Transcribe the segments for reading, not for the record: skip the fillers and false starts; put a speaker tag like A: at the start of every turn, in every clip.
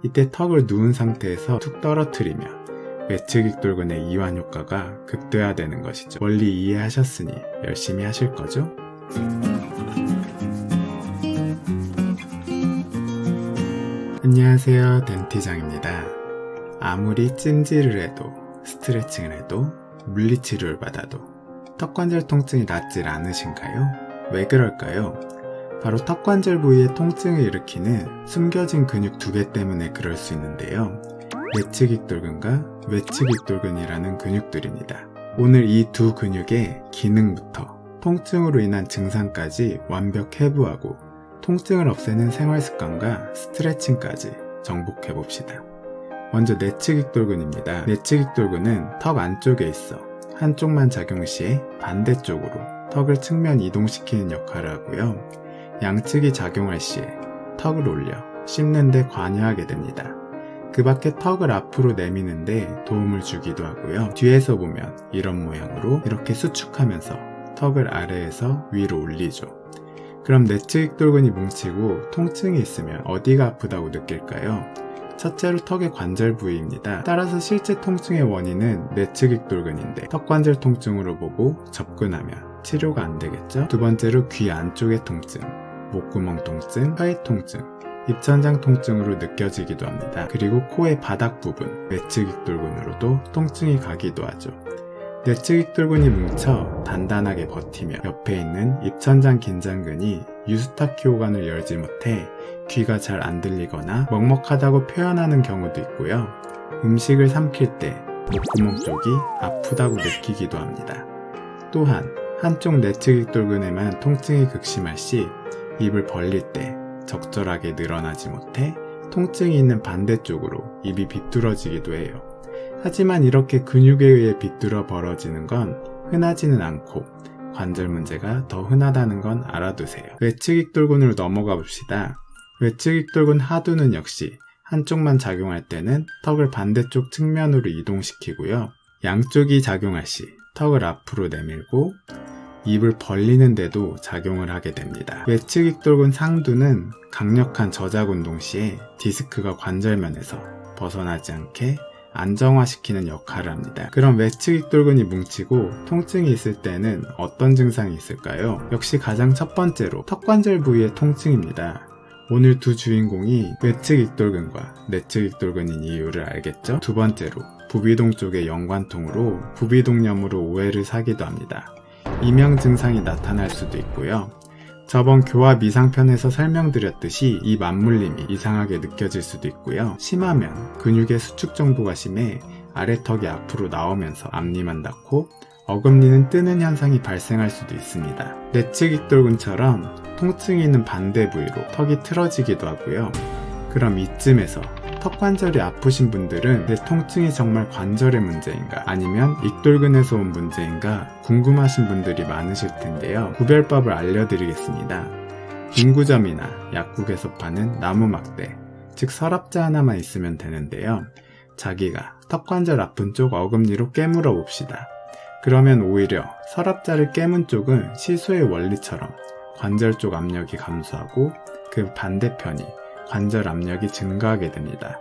A: 이때 턱을 누운 상태에서 툭 떨어뜨리면 외측익돌근의 이완 효과가 극대화되는 것이죠. 원리 이해하셨으니 열심히 하실 거죠? 안녕하세요, 덴티장입니다. 아무리 찜질을 해도 스트레칭을 해도 물리치료를 받아도 턱관절 통증이 낫질 않으신가요? 왜 그럴까요? 바로 턱관절 부위의 통증을 일으키는 숨겨진 근육 두 개 때문에 그럴 수 있는데요. 내측익돌근과 외측익돌근이라는 근육들입니다. 오늘 이 두 근육의 기능부터 통증으로 인한 증상까지 완벽 해부하고 통증을 없애는 생활습관과 스트레칭까지 정복해봅시다. 먼저 내측익돌근입니다. 내측익돌근은 턱 안쪽에 있어 한쪽만 작용 시에 반대쪽으로 턱을 측면 이동시키는 역할을 하고요. 양측이 작용할 시에 턱을 올려 씹는 데 관여하게 됩니다. 그 밖에 턱을 앞으로 내미는데 도움을 주기도 하고요. 뒤에서 보면 이런 모양으로 이렇게 수축하면서 턱을 아래에서 위로 올리죠. 그럼 내측익돌근이 뭉치고 통증이 있으면 어디가 아프다고 느낄까요? 첫째로 턱의 관절 부위입니다. 따라서 실제 통증의 원인은 내측익돌근인데 턱관절 통증으로 보고 접근하면 치료가 안 되겠죠? 두 번째로 귀 안쪽의 통증, 목구멍 통증, 혀의 통증, 입천장 통증으로 느껴지기도 합니다. 그리고 코의 바닥 부분, 외측익돌근으로도 통증이 가기도 하죠. 내측익돌근이 뭉쳐 단단하게 버티며 옆에 있는 입천장 긴장근이 유스타키오관을 열지 못해 귀가 잘 안 들리거나 먹먹하다고 표현하는 경우도 있고요. 음식을 삼킬 때 목구멍 쪽이 아프다고 느끼기도 합니다. 또한 한쪽 내측익돌근에만 통증이 극심할 시 입을 벌릴 때 적절하게 늘어나지 못해 통증이 있는 반대쪽으로 입이 비뚤어지기도 해요. 하지만 이렇게 근육에 의해 비뚤어 벌어지는 건 흔하지는 않고 관절 문제가 더 흔하다는 건 알아두세요. 외측익돌근으로 넘어가 봅시다. 외측익돌근 하두는 역시 한쪽만 작용할 때는 턱을 반대쪽 측면으로 이동시키고요. 양쪽이 작용할 시 턱을 앞으로 내밀고 입을 벌리는데도 작용을 하게 됩니다. 외측익돌근 상두는 강력한 저작 운동 시에 디스크가 관절면에서 벗어나지 않게 안정화시키는 역할을 합니다. 그럼 외측익돌근이 뭉치고 통증이 있을 때는 어떤 증상이 있을까요? 역시 가장 첫 번째로 턱관절 부위의 통증입니다. 오늘 두 주인공이 외측익돌근과 내측익돌근인 이유를 알겠죠? 두 번째로 부비동 쪽의 연관통으로 부비동염으로 오해를 사기도 합니다. 이명 증상이 나타날 수도 있고요. 저번 교합 이상편에서 설명드렸듯이 이 맞물림이 이상하게 느껴질 수도 있고요. 심하면 근육의 수축 정도가 심해 아래턱이 앞으로 나오면서 앞니만 닿고 어금니는 뜨는 현상이 발생할 수도 있습니다. 내측익돌근처럼 통증이 있는 반대 부위로 턱이 틀어지기도 하고요. 그럼 이쯤에서 턱관절이 아프신 분들은 내 통증이 정말 관절의 문제인가 아니면 익돌근에서 온 문제인가 궁금하신 분들이 많으실 텐데요. 구별법을 알려드리겠습니다. 인구점이나 약국에서 파는 나무 막대, 즉 서랍자 하나만 있으면 되는데요. 자기가 턱관절 아픈 쪽 어금니로 깨물어 봅시다. 그러면 오히려 서랍자를 깨문 쪽은 시소의 원리처럼 관절 쪽 압력이 감소하고 그 반대편이 관절 압력이 증가하게 됩니다.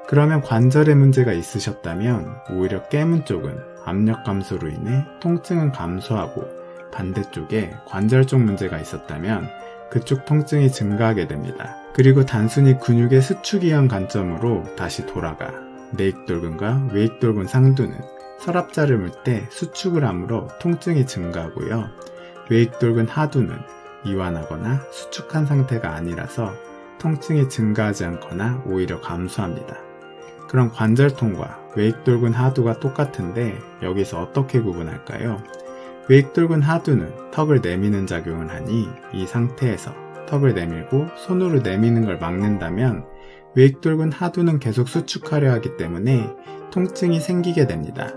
A: 그러면 관절에 문제가 있으셨다면 오히려 깨문 쪽은 압력 감소로 인해 통증은 감소하고 반대쪽에 관절 쪽 문제가 있었다면 그쪽 통증이 증가하게 됩니다. 그리고 단순히 근육의 수축이 한 관점으로 다시 돌아가 내익돌근과 외익돌근 상두는 서랍자를 물 때 수축을 함으로 통증이 증가하고요. 외익돌근 하두는 이완하거나 수축한 상태가 아니라서 통증이 증가하지 않거나 오히려 감소합니다. 그럼 관절통과 외익돌근 하두가 똑같은데 여기서 어떻게 구분할까요? 외익돌근 하두는 턱을 내미는 작용을 하니 이 상태에서 턱을 내밀고 손으로 내미는 걸 막는다면 외익돌근 하두는 계속 수축하려 하기 때문에 통증이 생기게 됩니다.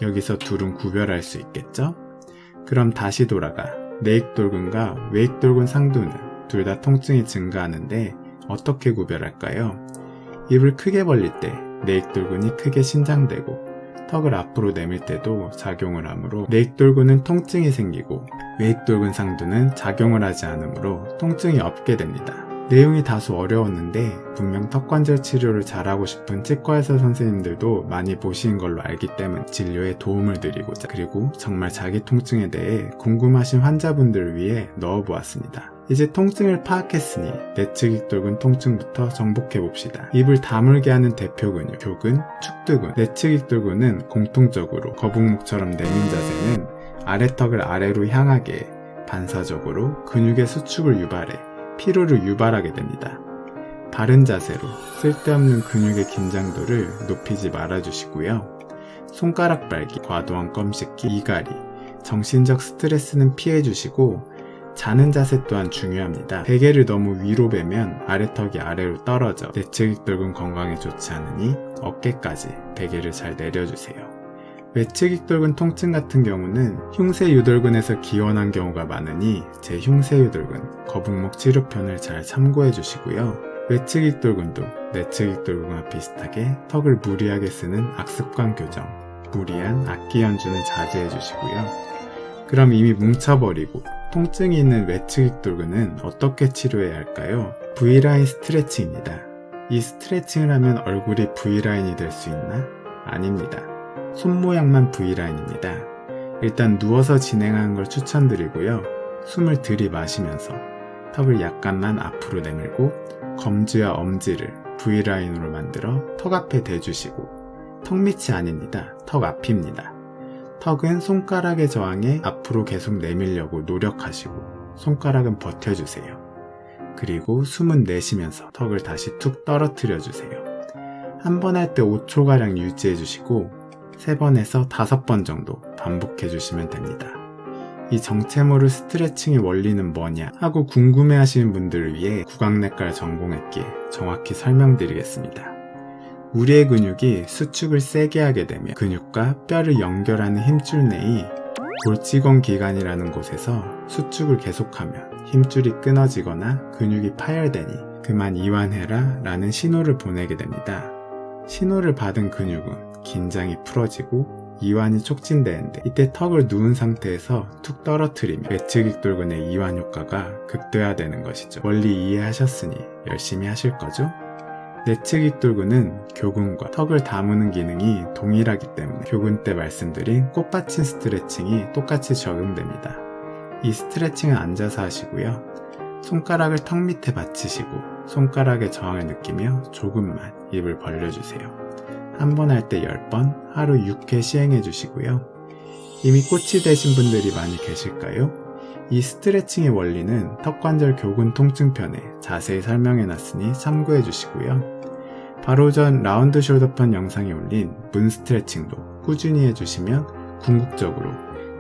A: 여기서 둘은 구별할 수 있겠죠? 그럼 다시 돌아가 내익돌근과 외익돌근 상두는 둘 다 통증이 증가하는데 어떻게 구별할까요? 입을 크게 벌릴 때 내익돌근이 크게 신장되고 턱을 앞으로 내밀 때도 작용을 하므로 내익돌근은 통증이 생기고 외익돌근 상두는 작용을 하지 않으므로 통증이 없게 됩니다. 내용이 다소 어려웠는데 분명 턱관절 치료를 잘하고 싶은 치과의사 선생님들도 많이 보신 걸로 알기 때문에 진료에 도움을 드리고자, 그리고 정말 자기 통증에 대해 궁금하신 환자분들을 위해 넣어보았습니다. 이제 통증을 파악했으니 내측 익돌근 통증부터 정복해봅시다. 입을 다물게 하는 대표 근육, 교근, 축두근. 내측 익돌근은 공통적으로 거북목처럼 내민 자세는 아래턱을 아래로 향하게 반사적으로 근육의 수축을 유발해 피로를 유발하게 됩니다. 바른 자세로 쓸데없는 근육의 긴장도를 높이지 말아주시고요. 손가락 빨기, 과도한 껌 씹기, 이갈이, 정신적 스트레스는 피해주시고 자는 자세 또한 중요합니다. 베개를 너무 위로 베면 아래턱이 아래로 떨어져 내측 익돌근 건강에 좋지 않으니 어깨까지 베개를 잘 내려주세요. 외측 익돌근 통증 같은 경우는 흉쇄 유돌근에서 기원한 경우가 많으니 제 흉쇄 유돌근 거북목 치료편을 잘 참고해 주시고요. 외측 익돌근도 내측 익돌근과 비슷하게 턱을 무리하게 쓰는 악습관 교정, 무리한 악기 연주는 자제해 주시고요. 그럼 이미 뭉쳐버리고 통증이 있는 외측 익돌근은 어떻게 치료해야 할까요? V라인 스트레칭입니다. 이 스트레칭을 하면 얼굴이 V라인이 될 수 있나? 아닙니다. 손 모양만 V라인입니다. 일단 누워서 진행하는 걸 추천드리고요. 숨을 들이마시면서 턱을 약간만 앞으로 내밀고 검지와 엄지를 V라인으로 만들어 턱 앞에 대주시고, 턱 밑이 아닙니다. 턱 앞입니다. 턱은 손가락의 저항에 앞으로 계속 내밀려고 노력하시고 손가락은 버텨주세요. 그리고 숨은 내쉬면서 턱을 다시 툭 떨어뜨려 주세요. 한 번 할 때 5초가량 유지해 주시고 3번에서 5번 정도 반복해 주시면 됩니다. 이 정체 모를 스트레칭의 원리는 뭐냐 하고 궁금해 하시는 분들을 위해 구강내과를 전공했기에 정확히 설명드리겠습니다. 우리의 근육이 수축을 세게 하게 되면 근육과 뼈를 연결하는 힘줄 내의 골직원 기관이라는 곳에서 수축을 계속하면 힘줄이 끊어지거나 근육이 파열되니 그만 이완해라 라는 신호를 보내게 됩니다. 신호를 받은 근육은 긴장이 풀어지고 이완이 촉진되는데, 이때 턱을 누운 상태에서 툭 떨어뜨리면 외측 익돌근의 이완 효과가 극대화되는 것이죠. 원리 이해하셨으니 열심히 하실 거죠? 내측 익돌근은 교근과 턱을 다무는 기능이 동일하기 때문에 교근 때 말씀드린 꽃받침 스트레칭이 똑같이 적용됩니다. 이 스트레칭은 앉아서 하시고요. 손가락을 턱 밑에 받치시고 손가락의 저항을 느끼며 조금만 입을 벌려주세요. 한 번 할 때 10번, 하루 6회 시행해 주시고요. 이미 꽃이 되신 분들이 많이 계실까요? 이 스트레칭의 원리는 턱관절 교근 통증편에 자세히 설명해 놨으니 참고해 주시고요. 바로 전 라운드 숄더편 영상에 올린 문 스트레칭도 꾸준히 해주시면 궁극적으로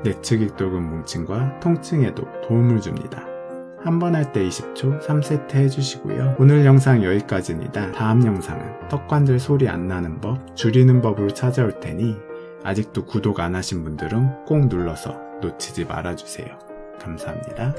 A: 내측 익돌근 뭉침과 통증에도 도움을 줍니다. 한 번 할 때 20초 3세트 해주시고요. 오늘 영상 여기까지입니다. 다음 영상은 턱관절 소리 안 나는 법, 줄이는 법으로 찾아올 테니 아직도 구독 안 하신 분들은 꼭 눌러서 놓치지 말아주세요. 감사합니다.